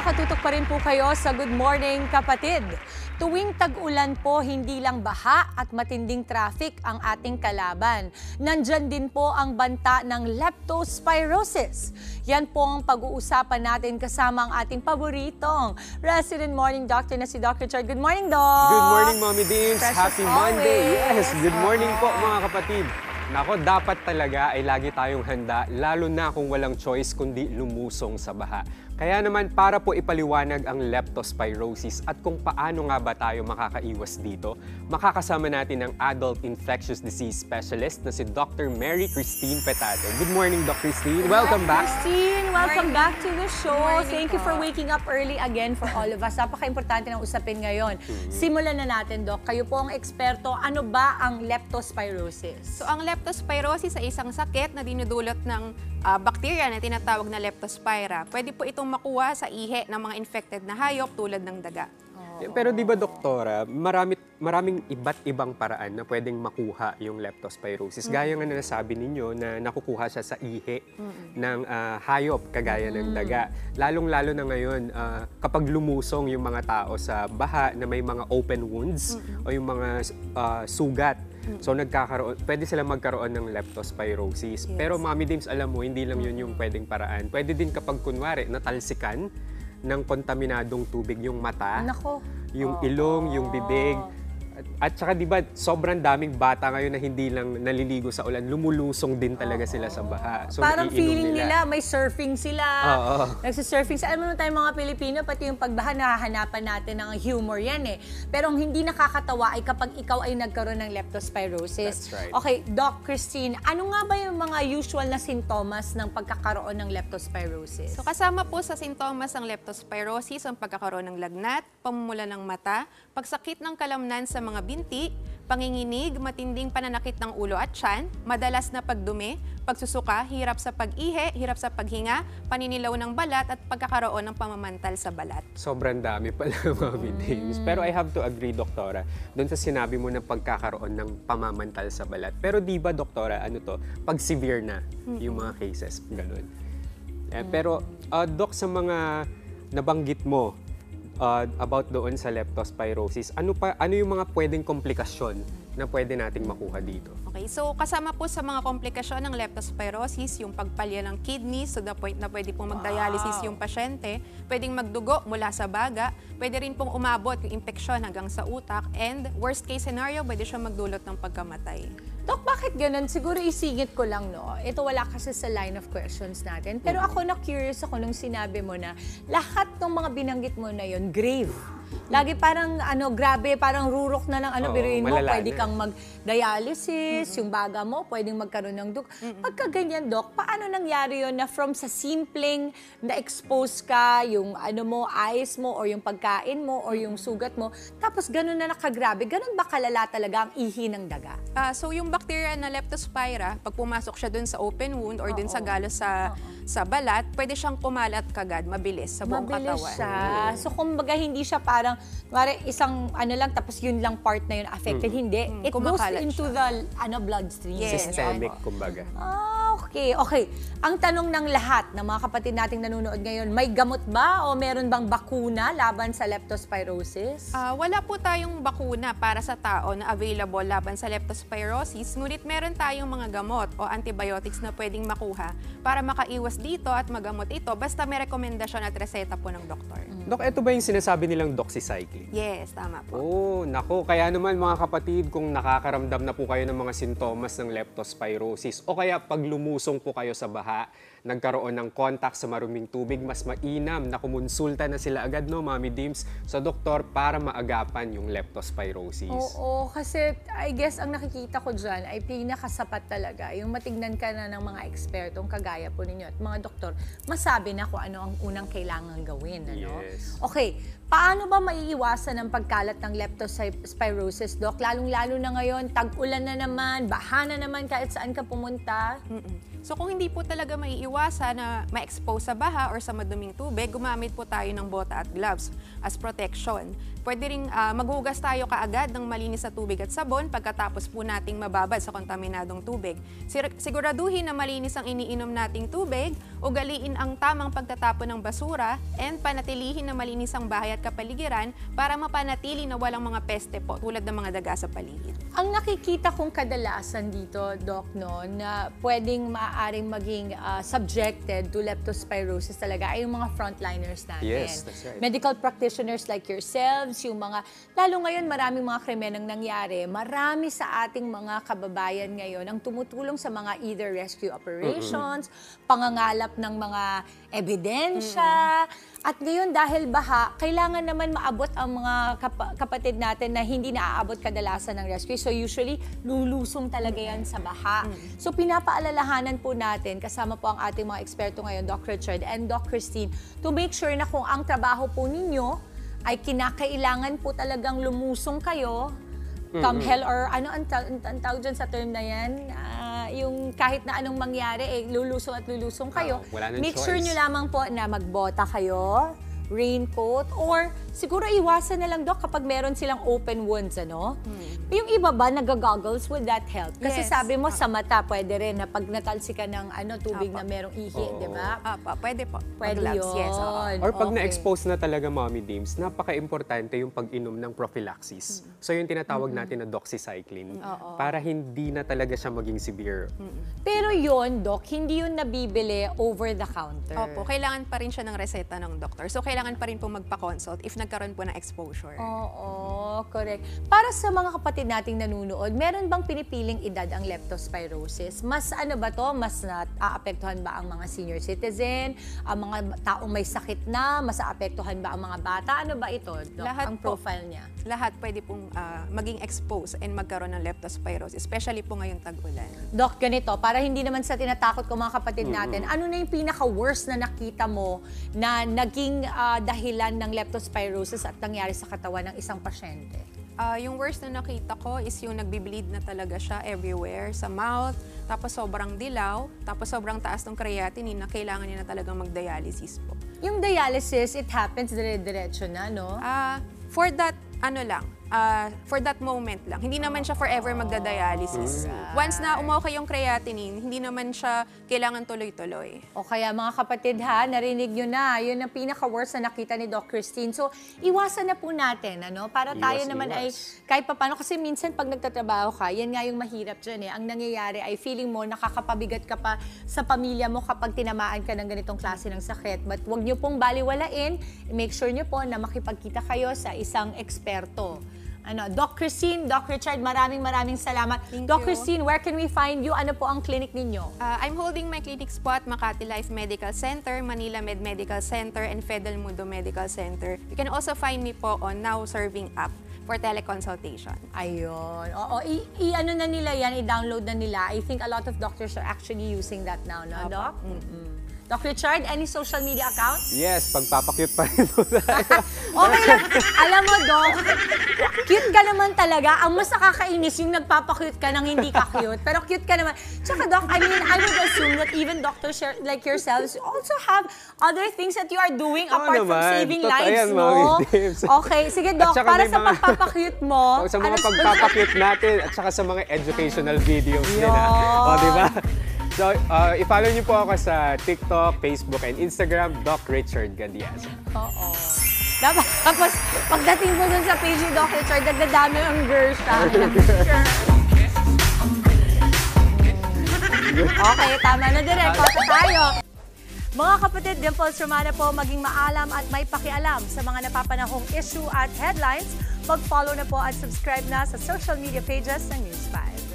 nakatutok pa rin po kayo sa Good Morning Kapatid. Tuwing tag-ulan po, hindi lang baha at matinding traffic ang ating kalaban. Nandyan din po ang banta ng leptospirosis. Yan po ang pag-uusapan natin kasama ang ating paboritong resident morning doctor na si Dr. Chard. Good morning, Doc! Good morning, Mommy Dims! Happy Monday! Always. Yes, good morning po mga kapatid. Nako, dapat talaga ay lagi tayong handa, lalo na kung walang choice kundi lumusong sa baha. Kaya naman para po ipaliwanag ang leptospirosis at kung paano nga ba tayo makakaiwas dito, makakasama natin ang adult infectious disease specialist na si Dr. Mary Christine Petate. Good morning, Dr. Christine. Welcome back. Christine, welcome back to the show. Thank you for po. waking up early again for all of us. Napaka-importante ng usapin ngayon. Simulan na natin, Doc. Kayo po ang eksperto. Ano ba ang leptospirosis? So ang leptospirosis ay isang sakit na dinudulot ng bacteria na tinatawag na leptospira. Pwede po itong makuha sa ihi ng mga infected na hayop tulad ng daga. Pero di ba, Doktora, maraming iba't ibang paraan na pwedeng makuha yung leptospirosis. Gaya nga na nasabi ninyo na nakukuha siya sa ihi ng hayop, kagaya ng daga. Lalong-lalo na ngayon, kapag lumusong yung mga tao sa baha na may mga open wounds o yung mga sugat, so pwede sila magkaroon ng leptospirosis. Yes. Pero Mommy Dims, alam mo, hindi lang yun yung pwedeng paraan. Pwede din kapag kunwari natalsikan ng kontaminadong tubig yung mata, Nako. yung ilong, yung bibig. At saka di ba sobrang daming bata ngayon na hindi lang naliligo sa ulan, lumulusong din talaga sila sa baha. So, Parang naiinom feeling nila may surfing sila. Oo. Nagsisurfing sila. Alam mo naman tayo mga Pilipino, pati yung pagbaha, nahahanapan natin ng humor yan eh. Pero ang hindi nakakatawa ay kapag ikaw ay nagkaroon ng leptospirosis. That's right. Okay, Doc Christine, ano nga ba yung mga usual na sintomas ng pagkakaroon ng leptospirosis? So kasama po sa sintomas ng leptospirosis ang pagkakaroon ng lagnat, pamumula ng mata, pagsakit ng kalamnan sa mga binti, panginginig, matinding pananakit ng ulo at tiyan, madalas na pagdumi, pagsusuka, hirap sa pag-ihi, hirap sa paghinga, paninilaw ng balat at pagkakaroon ng pamamantal sa balat. Sobrang dami pala, Mommy Dims. Pero I have to agree, Doktora, doon sa sinabi mo ng pagkakaroon ng pamamantal sa balat. Pero di ba, Doktora, ano to, pag severe na yung mga cases, ganun. Pero, Dok, sa mga nabanggit mo, about doon sa leptospirosis, ano yung mga pwedeng komplikasyon na pwede nating makuha dito? Okay, so kasama po sa mga komplikasyon ng leptospirosis, yung pagpalya ng kidneys to the point na pwede pong mag-dialysis yung pasyente, pwedeng magdugo mula sa baga, pwede rin pong umabot yung impeksyon hanggang sa utak, and worst case scenario, pwede siya magdulot ng pagkamatay. Dok, bakit ganun? Siguro isingit ko lang, no? Ito wala kasi sa line of questions natin. Pero ako na-curious ako nung sinabi mo na lahat ng mga binanggit mo na yon grave. Lagi parang, grabe, parang rurok na lang, biruin mo, malala pwede na. kang mag-dialysis, yung baga mo, pwedeng magkaroon ng dugo. Pagka ganyan, Dok, paano nangyari yon na from sa simpleng na-expose ka, yung eyes mo, or yung pagkain mo, or yung sugat mo, tapos ganun na nakagrabe, ganun ba kalala talaga ang ihi ng daga? So yung bacteria na leptospira, pag pumasok siya dun sa open wound or dun sa galos sa balat, pwede siyang kumalat kagad, mabilis sa buong Mabilis katawan. siya. So, kumbaga, hindi siya parang, isang lang, tapos yun lang part na yun affected. Hindi. It goes Kumakalat into the bloodstream. Yes. Systemic, kumbaga. Okay. Ang tanong ng lahat ng mga kapatid nating nanonood ngayon, may gamot ba o meron bang bakuna laban sa leptospirosis? Wala po tayong bakuna para sa tao na available laban sa leptospirosis, ngunit meron tayong mga gamot o antibiotics na pwedeng makuha para makaiwas dito at magamot ito basta may rekomendasyon at reseta po ng doktor. Dok, ito ba yung sinasabi nilang doxycycline? Yes, tama po. Oh, nako. Kaya naman mga kapatid, kung nakakaramdam na po kayo ng mga sintomas ng leptospirosis o kaya pag lumusong po kayo sa baha, nagkaroon ng contact sa maruming tubig, mas mainam na kumonsulta na sila agad, no, Mommy Dims, sa doktor para maagapan yung leptospirosis. Oo, kasi I guess ang nakikita ko dyan ay pinakasapat talaga. Yung matignan ka na ng mga ekspertong kagaya po ninyo at mga doktor, masabi na kung ano ang unang kailangan gawin. Ano? Yes. Okay, Paano ba maiiwasan ang pagkalat ng leptospirosis, Doc? Lalong-lalo na ngayon, tag-ulan na naman, baha na naman kahit saan ka pumunta. So kung hindi po talaga maiiwasan na ma-expose sa baha or sa maduming tubig, gumamit po tayo ng bota at gloves as protection. Pwede ring maghugas tayo kaagad ng malinis na tubig at sabon pagkatapos po nating mababad sa kontaminadong tubig. Siguraduhin na malinis ang iniinom nating tubig, ugaliin ang tamang pagtatapon ng basura, and panatilihin na malinis ang bahay at kapaligiran para mapanatili na walang mga peste po tulad ng mga daga sa paligid. Ang nakikita kong kadalasan dito, Doc, no, na pwedeng maaaring maging subjected to leptospirosis talaga ay yung mga frontliners natin. Yes, that's right. Medical practitioners like yourselves, yung mga, lalo ngayon maraming mga krimen ang nangyari. Marami sa ating mga kababayan ngayon ang tumutulong sa mga either rescue operations, pangangalap ng mga ebidensya. At ngayon dahil baha, kailangan naman maabot ang mga kapatid natin na hindi naaabot kadalasan ng rescue. So usually, lulusong talaga yan sa baha. So pinapaalalahanan po natin, kasama po ang ating mga eksperto ngayon, Doc Richard and Doc Christine, to make sure na kung ang trabaho po ninyo ay kinakailangan po talagang lumusong kayo, come hell or ano ang tawag dyan sa term na yan, yung kahit na anong mangyari, lulusong at lulusong kayo. Make sure nyo lamang po na magbota kayo, raincoat, or siguro iwasan na lang, Doc, kapag meron silang open wounds, ano? Yung iba ba, nag-goggles, would that help? Kasi Yes. sabi mo, sa mata, pwede rin na pag natalsi ka ng tubig na merong ihi, di ba? Pwede po. Pwede Mag-gloves, yun. yes, oo. Or pag Okay. na-expose na talaga, Mommy Dims, napaka-importante yung pag-inom ng prophylaxis. So yung tinatawag natin na doxycycline. Para hindi na talaga siya maging severe. Pero yun, Doc, hindi yun nabibili over the counter. Opo, kailangan pa rin siya ng reseta ng doktor. So, kailangan pa rin po magpa-consult if nagkaroon po ng exposure. Oo, correct. Para sa mga kapatid nating nanunood, meron bang pinipiling edad ang leptospirosis? Mas ano ba to? Mas naaapektuhan ba ang mga senior citizen? Ang mga taong may sakit na? Mas aapektuhan ba ang mga bata? Ano ba ito, Doc? Lahat ang po. profile niya? Lahat pwede pong maging exposed and magkaroon ng leptospirosis, especially po ngayong tag-ulan. Doc, ganito, para hindi naman sa tinatakot ko mga kapatid natin, ano na yung pinaka-worst na nakita mo na naging dahilan ng leptospirosis at nangyari sa katawan ng isang pasyente? Yung worst na nakita ko is yung nagbi-bleed na talaga siya everywhere, sa mouth, tapos sobrang dilaw, tapos sobrang taas ng creatinine na kailangan niya na talagang mag-dialysis po. Yung dialysis, it happens dire-diretso na, no? For that, for that moment lang. Hindi naman siya forever magda-dialysis. Once na umokay yung creatinine, hindi naman siya kailangan tuloy-tuloy. O kaya mga kapatid ha, narinig nyo na, yun ang pinaka-worst na nakita ni Doc Christine. So, iwasan na po natin, ano? Para tayo naman ay, kahit papano, kasi minsan pag nagtatrabaho ka, yan nga yung mahirap dyan eh. Ang nangyayari ay feeling mo, nakakapabigat ka pa sa pamilya mo kapag tinamaan ka ng ganitong klase ng sakit. But wag nyo pong baliwalain, make sure nyo po na makipagkita kayo sa isang eksperto. Doc Christine, Doc Richard, maraming salamat. Thank Doc you. Christine, where can we find you? Ano po ang clinic ninyo? I'm holding my clinic spot, Makati Life Medical Center, Manila Med Medical Center, and Fidel Mundo Medical Center. You can also find me po on Now Serving app for teleconsultation. Ayun. Oo, i-ano na nila yan, i-download na nila. I think a lot of doctors are actually using that now, no, Doc? Doc Richard, any social media account? Yes, pagpapakute pa rin po tayo. Okay lang. Alam mo, Doc, cute ka naman talaga. Ang mas nakakainis yung nagpapakute ka nang hindi ka cute. Pero cute ka naman. Tsaka, Doc, I mean, I would assume that even doctors like yourselves also have other things that you are doing apart from saving lives, no? Okay, sige, Doc, para sa pagpapakute mo. Sa mga pagpapakute natin at saka sa mga educational videos nila. O, di ba? So, i-follow niyo po ako sa TikTok, Facebook, and Instagram, Doc Richard Gadiaza. Oo. Tapos, pagdating mo dun sa page ni Doc Richard, nagdadami ang girls siya. Okay, tama na direct. Pasa tayo. Mga kapatid, Dimples Romana po, maging maalam at may pakialam sa mga napapanahong issue at headlines. Mag-follow na po at subscribe na sa social media pages ng News 5.